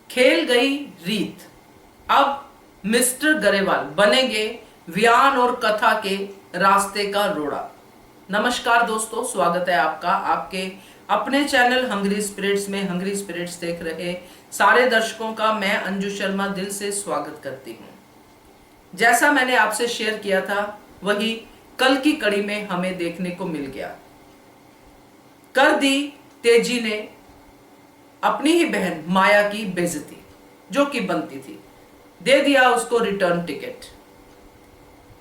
खेल गई रीत। अब मिस्टर गरेवाल बनेंगे व्यान और कथा के रास्ते का रोड़ा। नमस्कार दोस्तों, स्वागत है आपका आपके अपने चैनल हंग्री स्पिरिट्स में। हंग्री स्पिरिट्स देख रहे सारे दर्शकों का मैं अंजू शर्मा दिल से स्वागत करती हूं। जैसा मैंने आपसे शेयर किया था वही कल की कड़ी में हमें देखने को मिल गया। कर दी तेजी ने अपनी ही बहन माया की बेइज्जती, जो कि बनती थी, दे दिया उसको रिटर्न टिकट।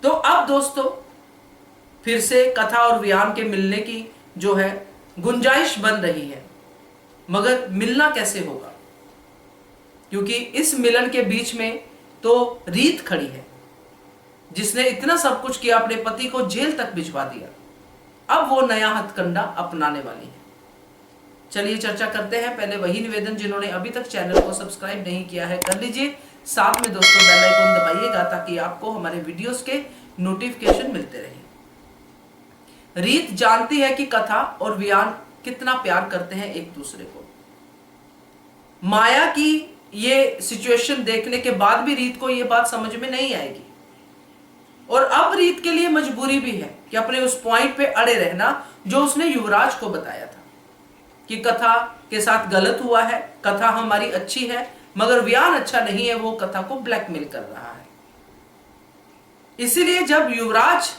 तो अब दोस्तों फिर से कथा और वियान के मिलने की जो है गुंजाइश बन रही है, मगर मिलना कैसे होगा? क्योंकि इस मिलन के बीच में तो रीत खड़ी है, जिसने इतना सब कुछ किया, अपने पति को जेल तक भिजवा दिया। अब वो नया हथकंडा अपनाने वाली है। चलिए चर्चा करते हैं। पहले वही निवेदन, जिन्होंने अभी तक चैनल को सब्सक्राइब नहीं किया है कर लीजिए। साथ में दोस्तों बेल आइकन दबाइएगा ताकि आपको हमारे वीडियोस के नोटिफिकेशन मिलते रहे। रीत जानती है कि कथा और वियान कितना प्यार करते हैं एक दूसरे को। माया की ये सिचुएशन देखने के बाद भी रीत को ये बात समझ में नहीं आएगी, और अब रीत के लिए मजबूरी भी है कि अपने उस पॉइंट पे अड़े रहना जो उसने युवराज को बताया था कि कथा के साथ गलत हुआ है, कथा हमारी अच्छी है मगर वियान अच्छा नहीं है, वो कथा को ब्लैकमेल कर रहा है। इसीलिए जब युवराज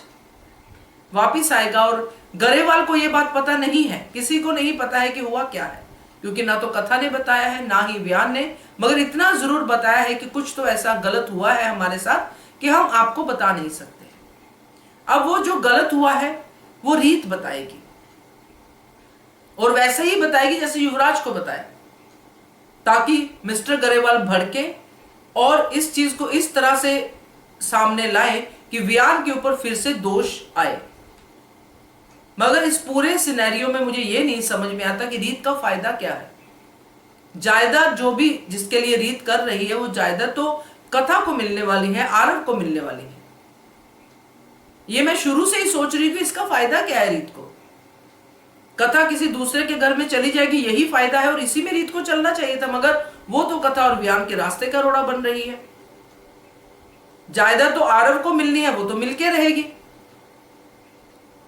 वापिस आएगा, और गरेवाल को यह बात पता नहीं है, किसी को नहीं पता है कि हुआ क्या है, क्योंकि ना तो कथा ने बताया है ना ही वियान ने, मगर इतना जरूर बताया है कि कुछ तो ऐसा गलत हुआ है हमारे साथ कि हम आपको बता नहीं सकते। अब वो जो गलत हुआ है वो रीत बताएगी, और वैसे ही बताएगी जैसे युवराज को बताया, ताकि मिस्टर गरेवाल भड़के और इस चीज को इस तरह से सामने लाए कि वियान के ऊपर फिर से दोष आए। मगर इस पूरे सिनेरियो में मुझे यह नहीं समझ में आता कि रीत का फायदा क्या है। जायदाद जो भी जिसके लिए रीत कर रही है, वो जायदाद तो कथा को मिलने वाली है, आरव को मिलने वाली है। ये मैं शुरू से ही सोच रही थी, इसका फायदा क्या है रीत को? कथा किसी दूसरे के घर में चली जाएगी, यही फायदा है, और इसी में रीत को चलना चाहिए था, मगर वो तो कथा और वियान के रास्ते का रोड़ा बन रही है। जायदाद तो आरव को मिलनी है, वो तो मिलके रहेगी।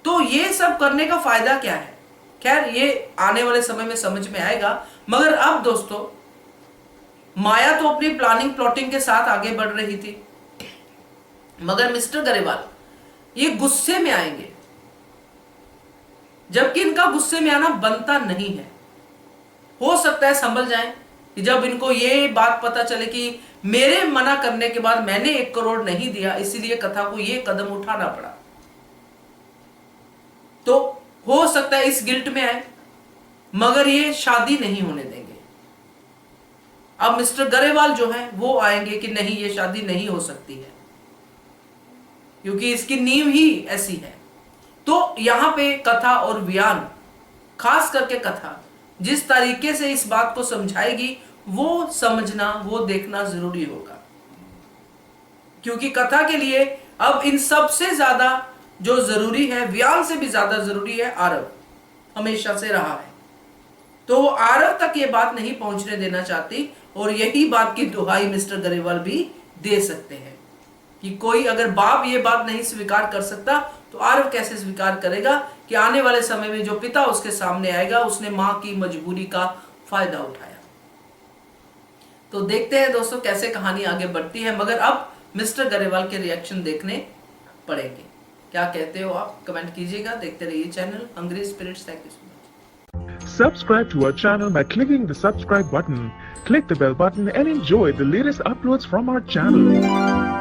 तो ये सब करने का फायदा क्या है? खैर ये आने वाले समय में समझ में आएगा। मगर अब दोस्तों माया तो अपनी प्लानिंग प्लॉटिंग के साथ आगे बढ़ रही थी, मगर मिस्टर गरेवाल ये गुस्से में आएंगे, जबकि इनका गुस्से में आना बनता नहीं है। हो सकता है संभल जाएं कि जब इनको ये बात पता चले कि मेरे मना करने के बाद मैंने 1 करोड़ नहीं दिया, इसीलिए कथा को ये कदम उठाना पड़ा, तो हो सकता है इस गिल्ट में आए, मगर ये शादी नहीं होने देंगे। अब मिस्टर गरेवाल जो है वो आएंगे कि नहीं, ये शादी नहीं हो सकती है, क्योंकि इसकी नींव ही ऐसी है। तो यहां पे कथा और वियान, खास करके कथा, जिस तरीके से इस बात को समझाएगी वो समझना, वो देखना जरूरी होगा। क्योंकि कथा के लिए अब इन सबसे ज्यादा जो जरूरी है, वियान से भी ज्यादा जरूरी है आरव, हमेशा से रहा है। तो वो आरव तक ये बात नहीं पहुंचने देना चाहती, और यही बात की दुहाई मिस्टर गरेवाल भी दे सकते हैं कि कोई अगर बाप ये बात नहीं स्वीकार कर सकता तो आरव कैसे स्वीकार करेगा कि आने वाले समय में जो पिता उसके सामने आएगा, उसने मां की मजबूरी का फायदा उठाया। तो देखते हैं दोस्तों कैसे कहानी आगे बढ़ती है, मगर अब मिस्टर गरेवाल के रिएक्शन देखने पड़ेंगे। क्या कहते हो आप? कमेंट कीजिएगा। देखते रहिए channel hungry spirits. Thank you so much. Subscribe to our channel by clicking the subscribe button. Click the bell button and enjoy the latest uploads from our channel.